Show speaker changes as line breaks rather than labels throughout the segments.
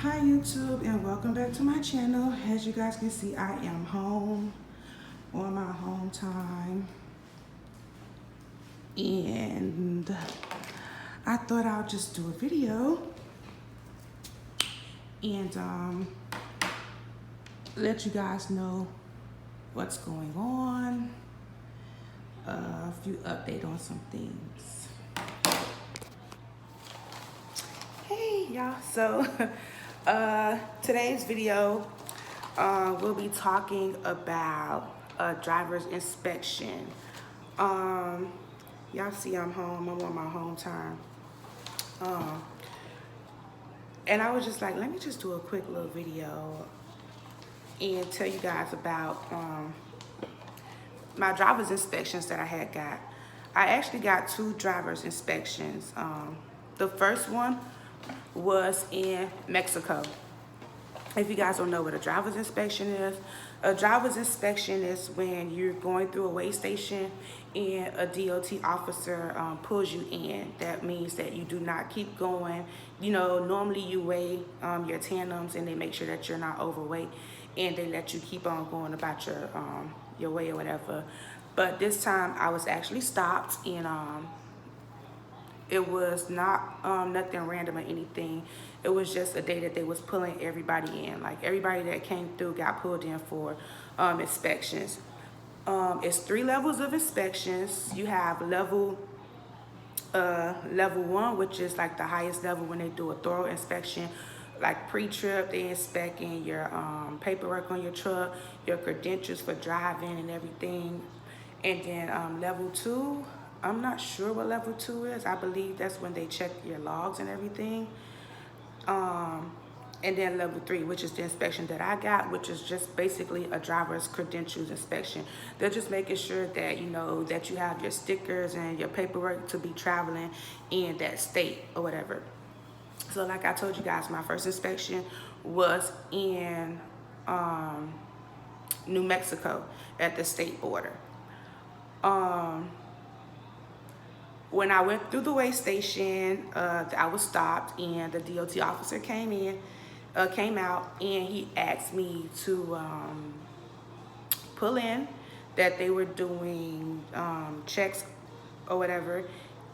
Hi YouTube and welcome back to my channel. As you guys can see, I am home on my home time and I thought I'll just do a video and let you guys know what's going on, a few updates on some things. Hey y'all, so today's video we'll be talking about a driver's inspection. Y'all see I'm home, I'm on my home time. And I was just like, let me just do a quick little video and tell you guys about my driver's inspections that I had got. I actually got 2 driver's inspections. The first one was in Mexico. If you guys don't know what a driver's inspection is, a driver's inspection is when you're going through a weigh station and a DOT officer pulls you in. That means that you do not keep going. You know, normally you weigh your tandems and they make sure that you're not overweight and they let you keep on going about your weight or whatever. But this time I was actually stopped and it was not nothing random or anything. It was just a day that they was pulling everybody in. Like everybody that came through got pulled in for inspections. It's 3 levels of inspections. You have level 1, which is like the highest level when they do a thorough inspection. Like pre-trip, they inspecting your paperwork on your truck, your credentials for driving and everything. And then level 2, I'm not sure what level 2 is. I believe that's when they check your logs and everything. And then level 3, which is the inspection that I got, which is just basically a driver's credentials inspection. They're just making sure that, you know, that you have your stickers and your paperwork to be traveling in that state or whatever. So like I told you guys, my first inspection was in New Mexico at the state border. When I went through the weigh station, I was stopped and the DOT officer came out and he asked me to pull in, that they were doing checks or whatever,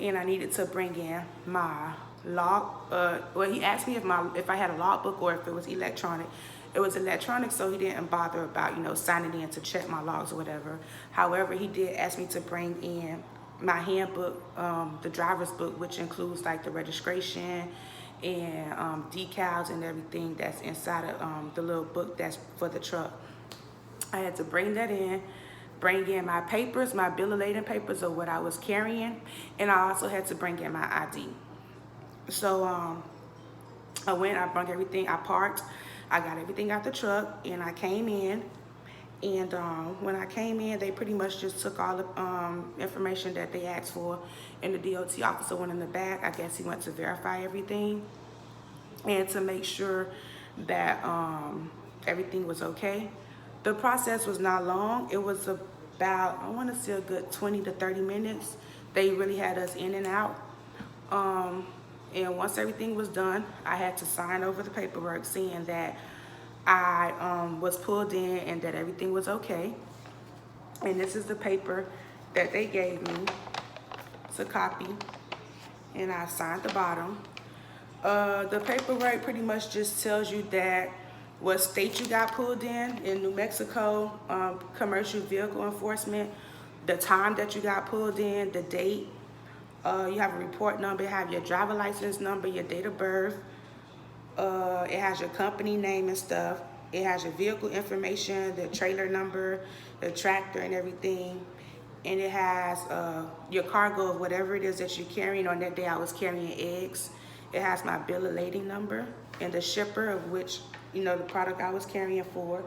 and I needed to bring in my log. Well, he asked me if I had a logbook or if it was electronic. It was electronic, so he didn't bother about, you know, signing in to check my logs or whatever. However, he did ask me to bring in my handbook, the driver's book, which includes like the registration and decals and everything that's inside of the little book that's for the truck. I had to bring that in, bring in my papers, my bill of lading papers of what I was carrying, and I also had to bring in my ID. So I went, I brought everything, I parked, I got everything out the truck, and I came in. And when I came in, they pretty much just took all the information that they asked for, and the DOT officer went in the back. I guess he went to verify everything and to make sure that everything was okay. The process was not long. It was about, I want to say, a good 20 to 30 minutes. They really had us in and out. And once everything was done, I had to sign over the paperwork saying that I was pulled in and that everything was okay. And this is the paper that they gave me. It's a copy, and I signed the bottom. The paperwork pretty much just tells you that what state you got pulled in New Mexico, commercial vehicle enforcement, the time that you got pulled in, the date. You have a report number, you have your driver license number, your date of birth. It has your company name and stuff. It has your vehicle information, the trailer number, the tractor and everything. And it has your cargo of whatever it is that you're carrying. On that day I was carrying eggs. It has my bill of lading number and the shipper of which, you know, the product I was carrying for.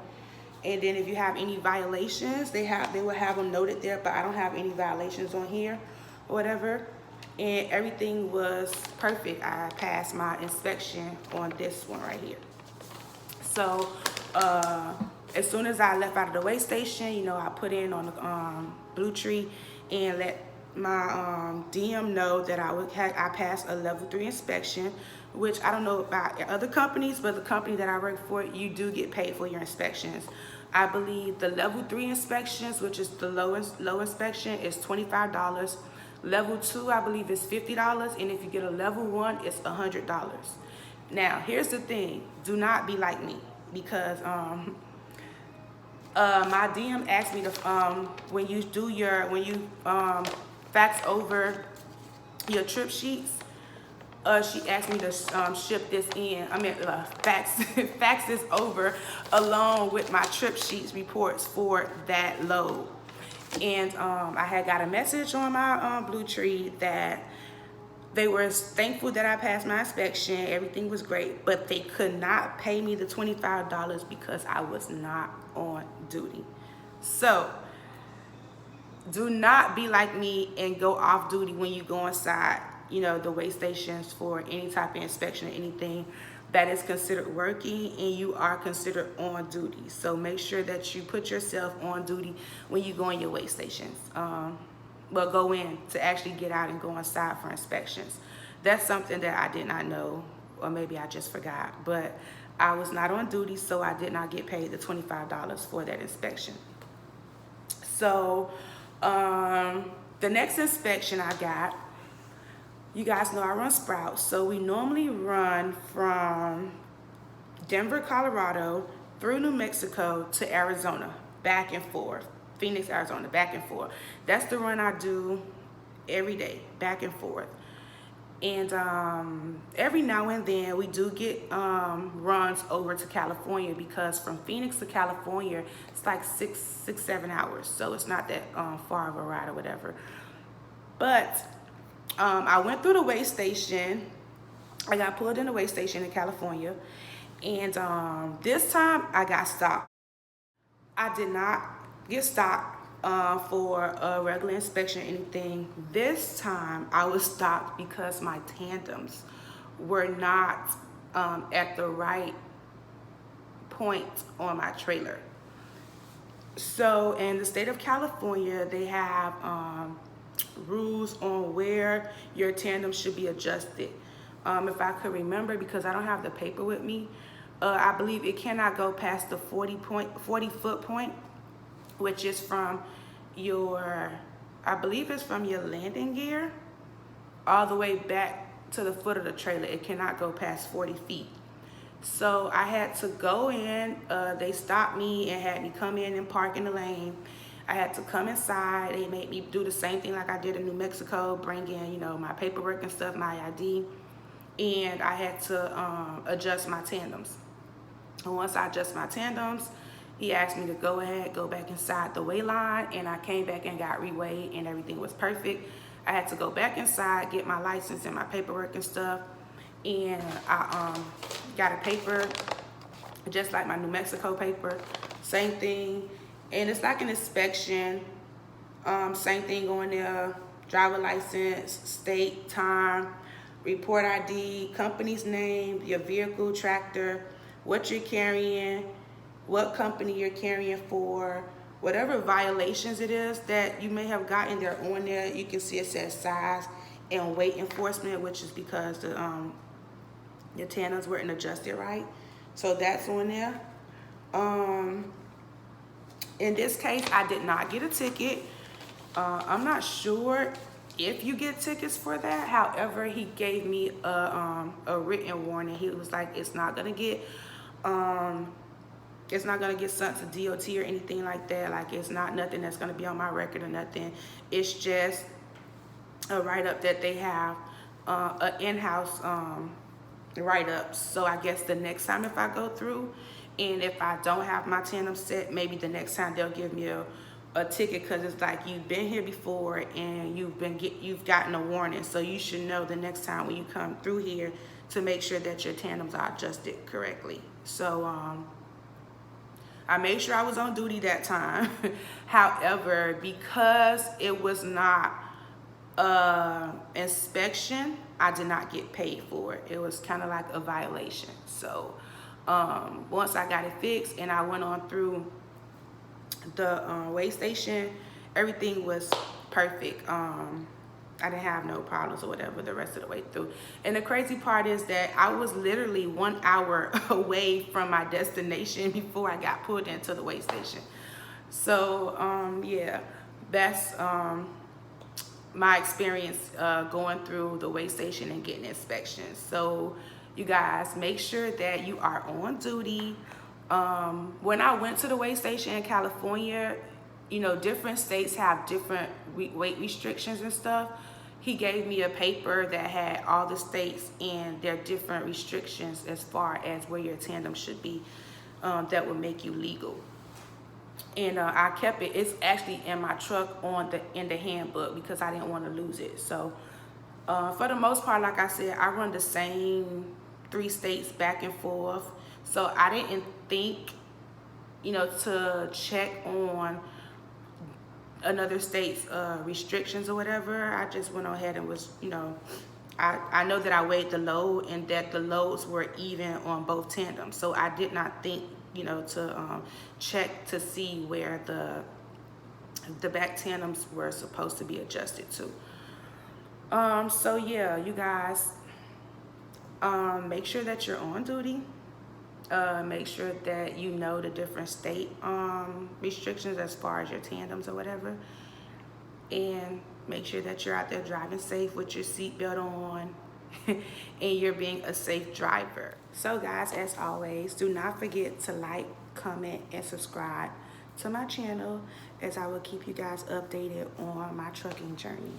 And then if you have any violations, they will have them noted there, but I don't have any violations on here or whatever. And everything was perfect. I passed my inspection on this one right here. So as soon as I left out of the weigh station, you know, I put in on the Blue Tree and let my DM know that I passed a level 3 inspection, which I don't know about other companies, but the company that I work for, you do get paid for your inspections. I believe the level 3 inspections, which is the low inspection, is $25. Level 2, I believe, is $50, and if you get a level 1, it's $100. Now, here's the thing: do not be like me, because my DM asked me to when you fax over your trip sheets. She asked me to ship this in. Fax this over along with my trip sheets reports for that load. And I had got a message on my Bluetree that they were thankful that I passed my inspection. Everything was great, but they could not pay me the $25 because I was not on duty. So do not be like me and go off duty when you go inside, the weigh stations for any type of inspection or anything that is considered working, and you are considered on duty. So make sure that you put yourself on duty when you go in your weigh stations. Go in to actually get out and go inside for inspections. That's something that I did not know, or maybe I just forgot, but I was not on duty, so I did not get paid the $25 for that inspection. So the next inspection I got, you guys know I run Sprouts, so we normally run from Denver, Colorado through New Mexico to Arizona, back and forth. Phoenix, Arizona, back and forth. That's the run I do every day, back and forth. And every now and then we do get runs over to California, because from Phoenix to California, it's like 7 hours. So it's not that far of a ride or whatever. But I went through the weigh station. I got pulled in the weigh station in California. And this time I got stopped. I did not get stopped for a regular inspection or anything. This time I was stopped because my tandems were not at the right point on my trailer. So in the state of California, they have rules on where your tandem should be adjusted. If I could remember, because I don't have the paper with me, I believe it cannot go past the 40 foot point, which is from I believe it's from your landing gear all the way back to the foot of the trailer. It cannot go past 40 feet. So I had to go in. They stopped me and had me come in and park in the lane. I had to come inside. They made me do the same thing like I did in New Mexico, bring in, my paperwork and stuff, my ID, and I had to adjust my tandems. And once I adjust my tandems, he asked me to go ahead, go back inside the weigh line, and I came back and got reweighed, and everything was perfect. I had to go back inside, get my license and my paperwork and stuff, and I got a paper just like my New Mexico paper, same thing. And it's like an inspection, same thing on there: driver license, state, time, report ID, company's name, your vehicle, tractor, what you're carrying, what company you're carrying for, whatever violations it is that you may have gotten there on there. You can see it says size and weight enforcement, which is because your tandems weren't adjusted right. So that's on there. In this case, I did not get a ticket. I'm not sure if you get tickets for that. However, he gave me a written warning. He was like, it's not gonna get sent to DOT or anything like that. Like, it's not nothing that's gonna be on my record or nothing. It's just a write-up that they have, an in-house write-up. So I guess the next time if I go through, and if I don't have my tandem set, maybe the next time they'll give me a ticket, because it's like, you've been here before and you've gotten a warning, so you should know the next time when you come through here to make sure that your tandems are adjusted correctly. So I made sure I was on duty that time. However, because it was not inspection, I did not get paid for it. It was kind of like a violation. So once I got it fixed and I went on through the weigh station, everything was perfect. I didn't have no problems or whatever the rest of the way through. And the crazy part is that I was literally 1 hour away from my destination before I got pulled into the weigh station. So yeah, that's my experience going through the weigh station and getting inspections. So you guys, make sure that you are on duty. When I went to the weigh station in California, you know, different states have different weight restrictions and stuff. He gave me a paper that had all the states and their different restrictions as far as where your tandem should be, that would make you legal. And I kept it. It's actually in my truck in the handbook because I didn't want to lose it. So for the most part, like I said, I run the same 3 states back and forth. So I didn't think, you know, to check on another state's restrictions or whatever. I just went ahead and was, you know, I know that I weighed the load and that the loads were even on both tandems. So I did not think, you know, to check to see where the back tandems were supposed to be adjusted to. So yeah, you guys, make sure that you're on duty. Make sure that you know the different state restrictions as far as your tandems or whatever. And make sure that you're out there driving safe with your seatbelt on and you're being a safe driver. So guys, as always, do not forget to like, comment, and subscribe to my channel, as I will keep you guys updated on my trucking journey.